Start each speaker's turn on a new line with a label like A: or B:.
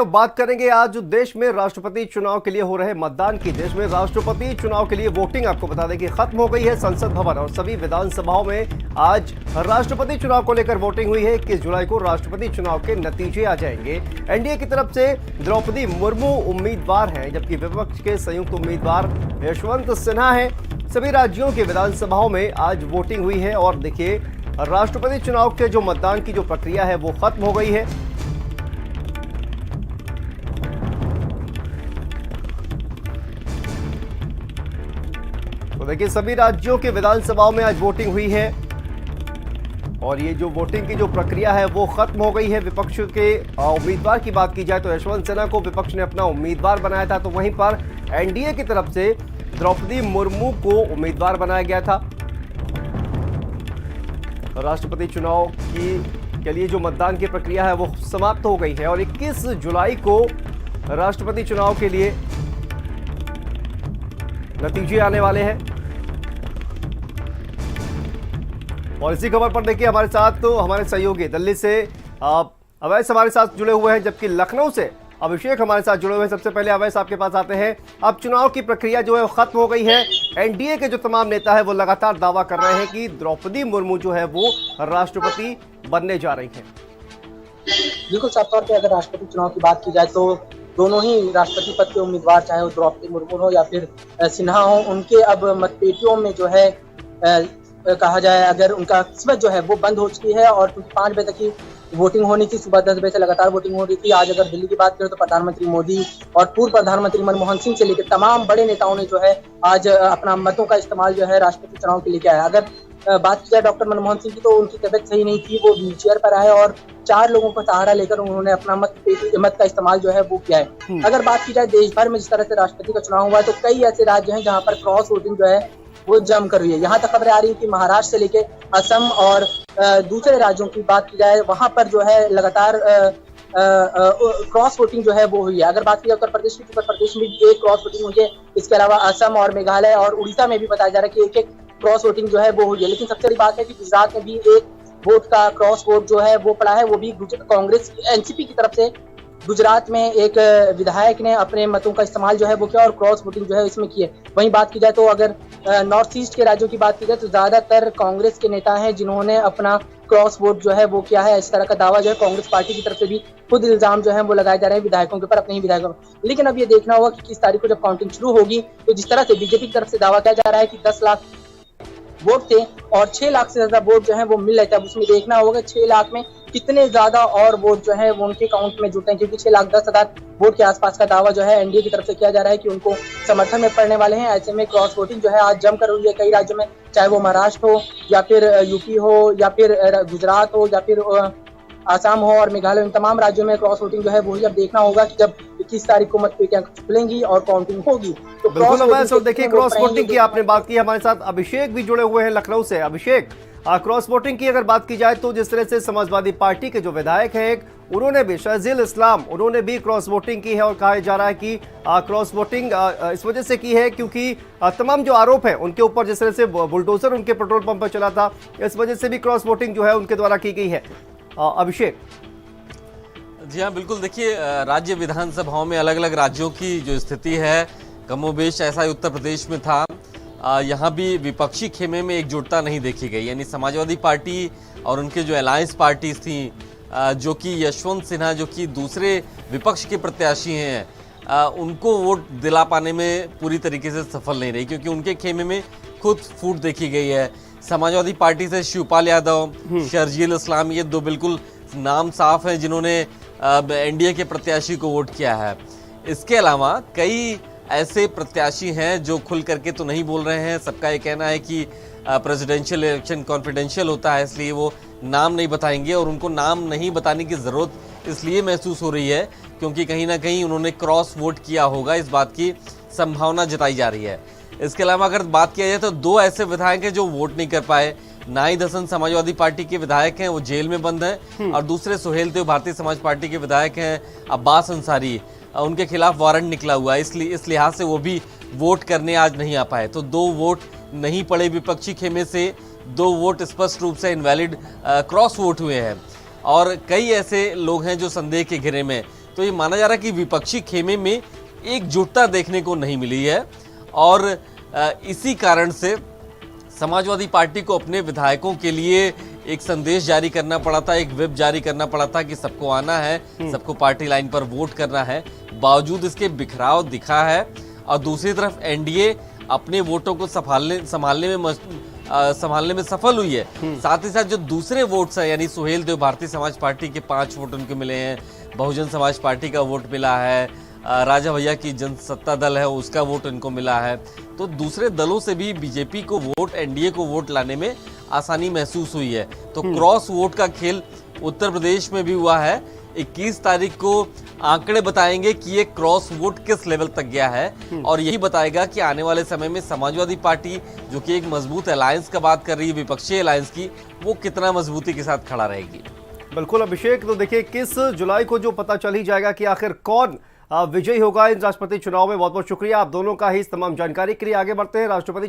A: और बात करेंगे आज जो देश में राष्ट्रपति चुनाव के लिए हो रहे मतदान की। देश में राष्ट्रपति चुनाव के लिए वोटिंग आपको बता दें कि खत्म हो गई है। संसद भवन और सभी विधानसभाओं में आज राष्ट्रपति चुनाव को लेकर वोटिंग हुई है। 21 जुलाई को राष्ट्रपति चुनाव के नतीजे आ जाएंगे। एनडीए की तरफ से द्रौपदी मुर्मू उम्मीदवार हैं, जबकि विपक्ष के संयुक्त उम्मीदवार यशवंत सिन्हा हैं। सभी राज्यों की विधानसभाओं में आज वोटिंग हुई है और देखिए राष्ट्रपति चुनाव के जो मतदान की जो प्रक्रिया है वो खत्म हो गई है। तो देखिए सभी राज्यों के विधानसभाओं में आज वोटिंग हुई है और ये जो वोटिंग की जो प्रक्रिया है वो खत्म हो गई है। विपक्ष के उम्मीदवार की बात की जाए तो यशवंत सिन्हा को विपक्ष ने अपना उम्मीदवार बनाया था, तो वहीं पर एनडीए की तरफ से द्रौपदी मुर्मू को उम्मीदवार बनाया गया था। राष्ट्रपति चुनाव के लिए जो मतदान की प्रक्रिया है वो समाप्त हो गई है और 21 जुलाई को राष्ट्रपति चुनाव के लिए नतीजे आने वाले हैं। और इसी खबर पर देखिए हमारे साथ तो हमारे सहयोगी दिल्ली से अवैस हमारे साथ जुड़े हुए हैं, जबकि लखनऊ से अभिषेक हमारे साथ जुड़े हुए हैं। सबसे पहले अवैस आपके पास आते हैं। अब चुनाव की प्रक्रिया जो है वो खत्म हो गई है। एनडीए के जो तमाम नेता है वो लगातार दावा कर रहे हैं कि द्रौपदी मुर्मू जो है वो राष्ट्रपति बनने जा रही है।
B: बिल्कुल साफ तौर पे अगर राष्ट्रपति चुनाव की बात की जाए तो दोनों ही राष्ट्रपति पद के उम्मीदवार, चाहे वो द्रौपदी मुर्मू हो या फिर सिन्हा हो, उनके अब मतपेटियों में जो है कहा जाए अगर उनका किस्मत जो है वो बंद हो चुकी है। और 5 बजे तक की वोटिंग होनी थी, सुबह 10 बजे से लगातार वोटिंग हो रही थी। आज अगर दिल्ली की बात करें तो प्रधानमंत्री मोदी और पूर्व प्रधानमंत्री मनमोहन सिंह से लेकर तमाम बड़े नेताओं ने जो है आज अपना मतों का इस्तेमाल जो है राष्ट्रपति चुनाव के लिए किया है। अगर बात की जाए डॉक्टर मनमोहन सिंह की तो उनकी तबीयत सही नहीं थी, वो व्हील चेयर पर आए और 4 लोगों का सहारा लेकर उन्होंने अपना मत का इस्तेमाल जो है वो किया है। अगर बात की जाए देश भर में जिस तरह से राष्ट्रपति का चुनाव हुआ है तो कई ऐसे राज्य हैं जहाँ पर क्रॉस वोटिंग जो है वो जम कर रही है। यहाँ तक खबरें आ रही है कि महाराष्ट्र से लेके असम और दूसरे राज्यों की बात की जाए वहां पर जो है लगातार क्रॉस वोटिंग जो है वो हुई है। अगर बात की जाए उत्तर प्रदेश की, उत्तर प्रदेश में भी एक क्रॉस वोटिंग हुई है। इसके अलावा असम और मेघालय और उड़ीसा में भी बताया जा रहा है कि एक क्रॉस वोटिंग जो है वो हुई है। लेकिन सबसे बड़ी बात है कि गुजरात में भी एक वोट का क्रॉस वोट जो है वो पड़ा है, वो भी कांग्रेस एनसीपी की तरफ से। गुजरात में एक विधायक ने अपने मतों का इस्तेमाल जो है वो किया और क्रॉस वोटिंग जो है इसमें की है। वहीं बात की जाए तो अगर नॉर्थ ईस्ट के राज्यों की बात की जाए तो ज्यादातर कांग्रेस के नेता हैं जिन्होंने अपना क्रॉस वोट जो है वो किया है। इस तरह का दावा जो है कांग्रेस पार्टी की तरफ से भी खुद इल्जाम जो है वो लगाए जा रहे हैं विधायकों के ऊपर, अपने ही विधायकों पर। लेकिन अब ये देखना होगा कि किस तारीख को जब काउंटिंग शुरू होगी तो जिस तरह से बीजेपी की तरफ से दावा किया जा रहा है कि 10 लाख वोट थे और 6 लाख से ज्यादा वोट जो है वो मिल रहे थे। अब उसमें देखना होगा 6 लाख में कितने ज्यादा और वोट जो है वो उनके अकाउंट में जुटे हैं, क्योंकि 6,10,000 वोट के आसपास का दावा जो है एनडीए की तरफ से किया जा रहा है कि उनको समर्थन में पड़ने वाले हैं। ऐसे में क्रॉस वोटिंग जो है आज जमकर हुई है कई राज्यों में, चाहे वो महाराष्ट्र हो या फिर यूपी हो या फिर गुजरात हो या फिर आसाम हो और मेघालय, इन तमाम राज्यों में क्रॉस वोटिंग जो है वही अब देखना होगा कि जब 21 तारीख को मतपेटियां खुलेंगी और काउंटिंग होगी तो
A: बिल्कुल। देखिए क्रॉस वोटिंग की आपने बात की, हमारे साथ अभिषेक भी जुड़े हुए हैं लखनऊ से। अभिषेक, क्रॉस वोटिंग की अगर बात की जाए तो जिस तरह से समाजवादी पार्टी के जो विधायक हैं उन्होंने भी, शहजील इस्लाम, उन्होंने भी क्रॉस वोटिंग की है और कहा जा रहा है कि क्रॉस वोटिंग इस वजह से की है क्योंकि तमाम जो आरोप है उनके ऊपर, जिस तरह से बुलडोजर उनके पेट्रोल पंप पर चला था, इस वजह से भी क्रॉस वोटिंग जो है उनके द्वारा की गई है। अभिषेक
C: जी हाँ, बिल्कुल। देखिए राज्य विधानसभाओं में अलग अलग राज्यों की जो स्थिति है कमोबेश ऐसा ही उत्तर प्रदेश में था। यहाँ भी विपक्षी खेमे में एकजुटता नहीं देखी गई, यानी समाजवादी पार्टी और उनके जो अलायंस पार्टीज थी, जो कि यशवंत सिन्हा जो कि दूसरे विपक्ष के प्रत्याशी हैं, उनको वोट दिला पाने में पूरी तरीके से सफल नहीं रही, क्योंकि उनके खेमे में खुद फूट देखी गई है। समाजवादी पार्टी से शिवपाल यादव, शहजील इस्लाम, ये 2 बिल्कुल नाम साफ हैं जिन्होंने एनडीए के प्रत्याशी को वोट किया है। इसके अलावा कई ऐसे प्रत्याशी हैं जो खुल करके तो नहीं बोल रहे हैं। सबका ये कहना है कि प्रेसिडेंशियल इलेक्शन कॉन्फिडेंशियल होता है, इसलिए वो नाम नहीं बताएंगे और उनको नाम नहीं बताने की ज़रूरत इसलिए महसूस हो रही है क्योंकि कहीं ना कहीं उन्होंने क्रॉस वोट किया होगा, इस बात की संभावना जताई जा रही है। इसके अलावा अगर बात किया जाए तो 2 ऐसे विधायक हैं जो वोट नहीं कर पाए। नाहिद हसन समाजवादी पार्टी के विधायक हैं, वो जेल में बंद हैं, और दूसरे सुहेल देव भारतीय समाज पार्टी के विधायक हैं, अब्बास अंसारी, उनके खिलाफ वारंट निकला हुआ है, इसलिए इस लिहाज से वो भी वोट करने आज नहीं आ पाए। तो 2 वोट नहीं पड़े विपक्षी खेमे से, 2 वोट स्पष्ट रूप से इनवैलिड क्रॉस वोट हुए हैं और कई ऐसे लोग हैं जो संदेह के घेरे में। तो तो ये माना जा रहा है कि विपक्षी खेमे में एकजुटता देखने को नहीं मिली है और इसी कारण से समाजवादी पार्टी को अपने विधायकों के लिए एक संदेश जारी करना पड़ा था, एक व्हिप जारी करना पड़ा था कि सबको आना है, सबको पार्टी लाइन पर वोट करना है। बावजूद इसके बिखराव दिखा है और दूसरी तरफ एनडीए अपने वोटों को संभालने में सफल हुई है। साथ ही साथ जो दूसरे वोट्स हैं, यानी सुहेल देव भारतीय समाज पार्टी के 5 वोट उनको मिले हैं, बहुजन समाज पार्टी का वोट मिला है, राजा भैया की जनसत्ता दल है उसका वोट इनको मिला है। तो दूसरे दलों से भी बीजेपी को वोट, एनडीए को वोट लाने में आसानी महसूस हुई है। तो क्रॉस वोट का खेल उत्तर प्रदेश में भी हुआ है। 21 तारीख को आंकड़े बताएंगे कि ये क्रॉस वोट किस लेवल तक गया है और यही बताएगा कि आने वाले समय में समाजवादी पार्टी, जो कि एक मजबूत अलायंस का बात कर रही है, विपक्षी अलायंस की, वो कितना मजबूती के साथ खड़ा रहेगी।
A: बिल्कुल अभिषेक, तो देखिए 21 जुलाई को जो पता चल ही जाएगा कि आखिर कौन विजयी होगा इन राष्ट्रपति चुनाव में। बहुत बहुत शुक्रिया आप दोनों का ही इस तमाम जानकारी के लिए। आगे बढ़ते हैं। राष्ट्रपति